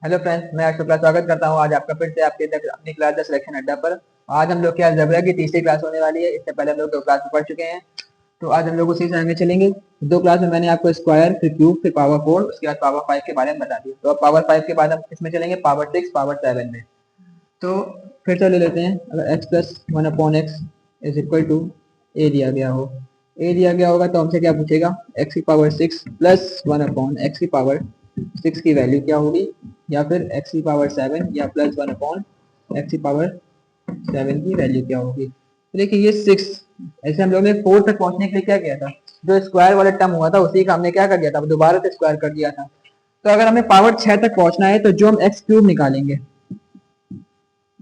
Hello friends, मैं अशोक का स्वागत करता हूँ। आज आपका फिर से आपके अपनी क्लास द सिलेक्शन अड्डा पर। आज हम लोग की अलजेब्रा की तीसरी क्लास होने वाली है। इससे पहले हम लोग दो क्लास में पढ़ चुके हैं, तो आज हम लोग उसी से आगे चलेंगे। दो क्लास में मैंने आपको स्क्वायर, फिर क्यूब, फिर पावर 4, उसके बाद पावर 5 के बारे में बता दिया। तो अब पावर 5 के बाद हम इसमें चलेंगे पावर 6, पावर 7 में। तो फिर से ले लेते हैं। अगर x plus one upon x is equal to a दिया गया हो, ए दिया गया होगा तो हमसे क्या पूछेगा, एक्स की power 6 plus one upon x की पावर 6 की वैल्यू क्या होगी, या फिर एक्स की पावर 7 या प्लस वन अपॉन एक्स की पावर 7 की वैल्यू क्या होगी। तो देखिए ये 6, ऐसे हम लोग ने 4 तक पहुंचने के लिए क्या किया था, जो स्क्वायर वाला टर्म हुआ था उसी का हमने क्या कर दिया था, दोबारा से स्क्वायर कर दिया था। तो अगर हमें पावर 6 तक पहुंचना है तो जो हम एक्स क्यूब निकालेंगे,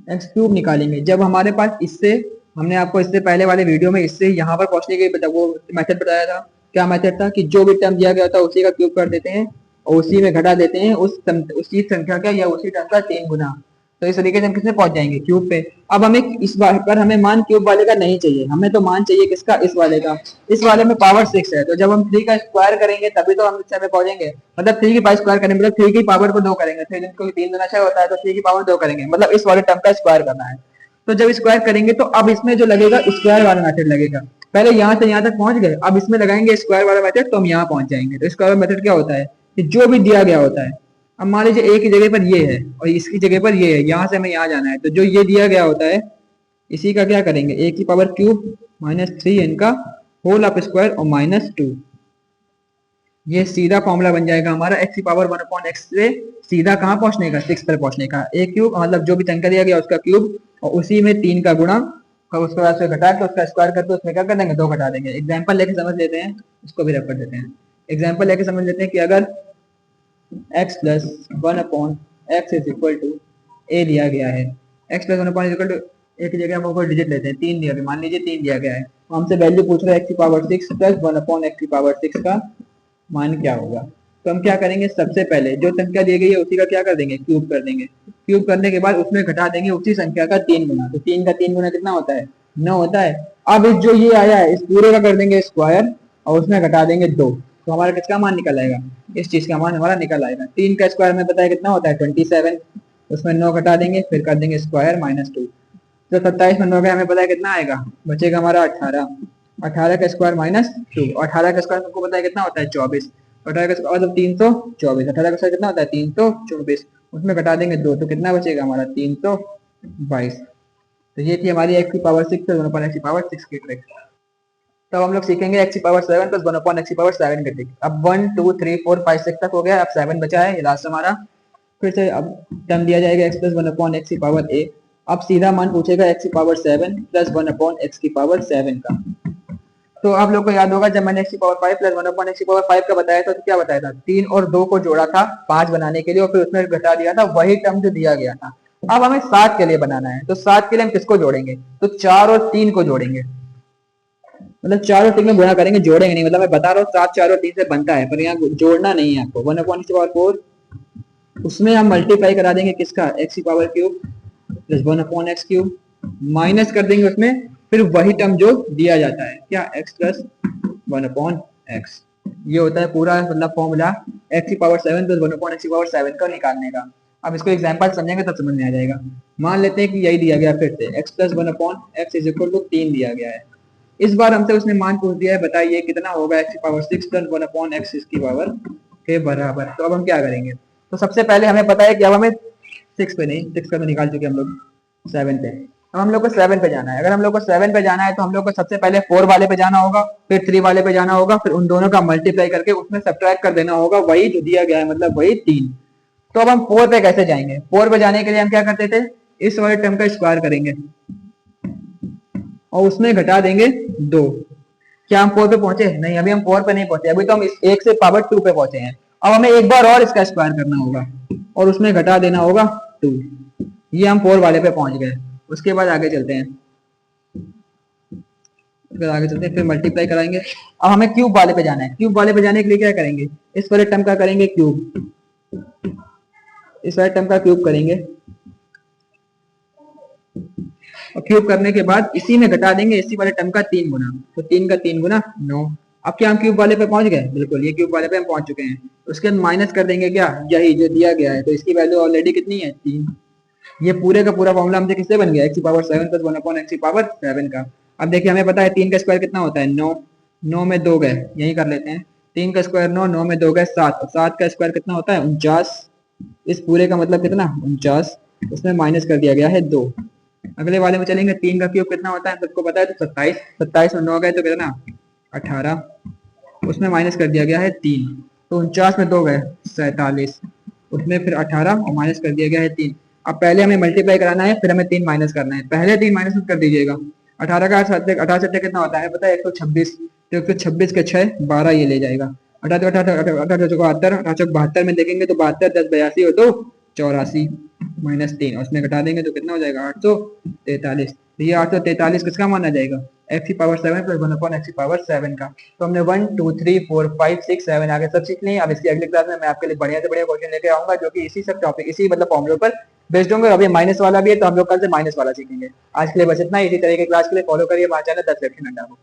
एक्स क्यूब निकालेंगे जब हमारे पास इससे, हमने आपको इससे पहले वाले वीडियो में इससे यहाँ पर पहुंचने के वो मेथड बताया था। क्या मेथड था कि जो भी टर्म दिया गया था उसी का क्यूब कर देते हैं और उसी में घटा देते हैं उसी संख्या का या उसी टर्म का 3 गुना। तो इस तरीके से हम किसमें पहुंच जाएंगे, क्यूब पे। अब हमें इस बार पर हमें मान क्यूब वाले का नहीं चाहिए, हमें तो मान चाहिए किसका, इस वाले का। इस वाले में पावर 6 है, तो जब हम 3 का स्क्वायर करेंगे तभी तो हम इससे में पहुंचेंगे। मतलब 3 की पावर स्क्वायर करेंगे, मतलब 3 की पावर को 2 करेंगे। 3 दूना 6 होता है, तो 3 की पावर 2 करेंगे, मतलब इस वाले टर्म का स्क्वायर करना है। तो जब स्क्वायर करेंगे तो अब इसमें जो लगेगा स्क्वायर वाला मेथड लगेगा। पहले यहाँ से यहाँ तक पहुंच गए, अब इसमें लगाएंगे स्क्वायर वाला मेथड तो हम यहाँ पहुंच जाएंगे। तो स्क्वायर मेथड क्या होता है कि जो भी दिया गया होता है, अब मान लीजिए ए की जगह पर ये है और इसकी जगह पर ये है, यहाँ से हमें यहाँ जाना है, तो जो ये दिया गया होता है इसी का क्या करेंगे, ए की पावर क्यूब माइनस 3 इनका होल ऑफ स्क्वायर और माइनस 2। ये सीधा फॉर्मूला बन जाएगा हमारा एक्स की पावर 1 अपॉन एक्स से सीधा कहाँ पहुंचने का, 6 पर पहुंचने का। ए क्यूब मतलब जो भी संख्या दिया गया उसका क्यूब और उसी में 3 का गुणा, उसके बाद से घटा के उसका स्क्वायर करके उसमें क्या कर देंगे, 2 घटा देंगे। एग्जाम्पल लेके समझ लेते हैं, उसको भी रख कर देते हैं। एग्जाम्पल लेके समझ लेते हैं कि अगर x plus one upon x is equal to a दिया गया है, x plus one upon is equal to a की जगह हम ऊपर डिजिट लेते हैं, 3 दिया गया, मान लीजिए 3 दिया गया है, तो हमसे वैल्यू पूछ रहा है x की power 6 plus one upon x की पावर 6 का मान क्या होगा। तो हम क्या करेंगे, सबसे पहले जो संख्या दी गई है उसी का क्या कर देंगे, क्यूब कर देंगे। क्यूब करने के बाद उसमें घटा देंगे उसी संख्या का 3 गुना, तो 3 का 3 गुना कितना होता है, 9 होता है। अब इस जो ये आया है इस पूरे का कर देंगे स्क्वायर और उसमें घटा देंगे 2, तो हमारा किसका मान निकल आएगा, इस चीज का मान हमारा निकल आएगा। 3 का स्क्वायर में पता है कितना होता है 27, उसमें 9 घटा देंगे फिर कर देंगे स्क्वायर माइनस 2, तो 27 में 9 का हमें पता है कितना आएगा, बचेगा हमारा 18। 18 का स्क्वायर माइनस 2, 18 का स्क्वायर सबको पता है कितना होता है 24, 18 का स्क्वायर मतलब 324, 18 का स्क्वायर कितना होता है 324, उसमें घटा देंगे 2 तो कितना बचेगा हमारा 322। तो ये थी हमारी एक्स की पावर 6 प्लस 1 अपॉन एक्स की पावर 6 की ट्रिक। तब हम लोग सीखेंगे एक्स की पावर 7 प्लस 1 अपॉन एक्स की पावर 7 की ट्रिक। अब 1 2 3 4 5 6 तक हो गया, अब 7 बचा है, ये लास्ट हमारा। फिर से अब टर्म दिया जाएगा एक्स प्लस 1 अपॉन एक्स की पावर ए। अब सीधा मान पूछेगा एक्स की पावर 7 प्लस 1 अपॉन एक्स की पावर 7 का। तो आप लोग को याद होगा जब मैंने एक्स की पावर 5 प्लस 1 अपॉन एक्स की पावर 5 का बताया था, तो क्या बताया था, 3 और 2 को जोड़ा था 5 बनाने के लिए और फिर उसमें घटा दिया था वही टर्म जो दिया गया था। अब हमें 7 के लिए बनाना है, तो 7 के लिए हम किसको जोड़ेंगे, तो 4 और 3 को जोड़ेंगे। मतलब 4 और 3 में गुणा करेंगे, जोड़ेंगे नहीं। मतलब मैं बता रहा हूँ 7 4 और 3 से बनता है, पर यहाँ जोड़ना नहीं है आपको। 1 अपॉन एक्स की पावर 4 उसमें हम मल्टीप्लाई करा देंगे किसका, एक्स की power cube plus 1 upon x cube, minus कर देंगे उसमें फिर वही टर्म जो दिया जाता है, क्या, एक्स प्लस 1 अपॉन एक्स। ये होता है पूरा मतलब फॉर्मूला एक्स की पावर 7 प्लस 1 अपॉन एक्स की पावर 7 का निकालने का। अब इसको एग्जांपल समझेंगे तब समझ में आ जाएगा। मान लेते हैं कि यही दिया गया, फिर से x plus 1 upon x is equal to 3 दिया गया है। इस बार हमसे उसने मान पूछ दिया है, बताइए कितना होगा एक्स की पावर 6 प्लस 1 अपॉन एक्स की पावर के बराबर। तो अब हम क्या करेंगे, तो सबसे पहले हमें पता है कि अब हमें 6 पे नहीं, 6 पे तो निकाल चुके हम लोग, 7 पे। अब हम लोग को 7 पे जाना है। अगर हम लोग को 7 पे जाना है तो हम लोग को सबसे पहले 4 वाले पे जाना होगा, फिर 3 वाले पे जाना होगा, फिर उन दोनों का मल्टीप्लाई करके उसमें सब्ट्रैक्ट कर देना होगा वही जो दिया गया है, मतलब वही 3। तो अब हम 4 पे कैसे जाएंगे, 4 पे जाने के लिए हम क्या करते थे, इस वाले टर्म का स्क्वायर करेंगे और उसमें घटा देंगे 2। क्या हम 4 पे पहुंचे, नहीं, अभी हम 4 पे नहीं पहुंचे, अभी तो हम इस 1 से पावर 2 पे पहुंचे हैं। अब हमें एक बार और इसका स्क्वायर करना होगा और उसमें घटा देना होगा 2। ये हम 4 वाले पे पहुंच गए। उसके बाद आगे चलते हैं, फिर मल्टीप्लाई कराएंगे। अब हमें क्यूब वाले पे जाना है। क्यूब वाले पे जाने के लिए क्या करेंगे, इस वाले टर्म का करेंगे क्यूब, इस वाले टर्म का क्यूब करेंगे और क्यूब करने के बाद इसी में घटा देंगे इसी वाले टर्म का 3 गुना, तो 3 का 3 गुना 9। अब क्या हम क्यूब वाले पे पहुंच गए, बिल्कुल ये क्यूब वाले पे हम पहुंच चुके हैं। उसके बाद माइनस कर देंगे क्या, यही जो दिया गया है, तो इसकी वैल्यू ऑलरेडी कितनी है 3। ये पूरे का पूरा फॉर्मूला हमसे किससे बन गया, एक्स की पावर 7 प्लस 1 अपॉन एक्स की पावर 7 का। अब देखिए हमें पता है 3 का स्क्वायर कितना होता है 9, 9 में 2 गए, यही कर लेते हैं। 3 का स्क्वायर 9, 9 में 2 गए 7, और 7 का स्क्वायर कितना होता है 49। इस पूरे का मतलब कितना 49, उसमें माइनस कर दिया गया है 2। अगले वाले में चलेंगे, 3 का क्यूब कितना होता है सबको पता है, तो 27, 27 में 9 गए तो कितना 18, उसमें माइनस कर दिया गया है 3। तो 49 में 2 गए 47, उसमें फिर 18 और माइनस कर दिया गया है 3। अब पहले हमें मल्टीप्लाई कराना है, फिर हमें 3 माइनस करना है, पहले 3 माइनस कर दीजिएगा। 18 का 18 कितना होता है पता है 126, तो 126 के 6 12 ये ले जाएगा। 18 72, 72 में देखेंगे तो 72 10 82 हो तो 84 माइनस 3, उसमें घटा देंगे तो कितना हो जाएगा 843। तो ये 843 किसका माना जाएगा, एक्स की पावर 7 प्लस 1 अपॉन एक्स की पावर 7 का। तो हमने 1 2 3 4 5 6 7 आगे सब सीख लिए। अब इसकी अगली क्लास में मैं आपके लिए बढ़िया से बढ़िया क्वेश्चन लेके आऊंगा जो कि इसी सब टॉपिक, इसी मतलब फॉर्मूले पर बेस्ड होंगे। अभी माइनस वाला भी है तो हम लोग कल से माइनस वाला सीखेंगे। आज के लिए बस इतना ही। इसी तरह की क्लास के लिए फॉलो करिए हमारे चैनल 10 लेक्चर अड्डा को।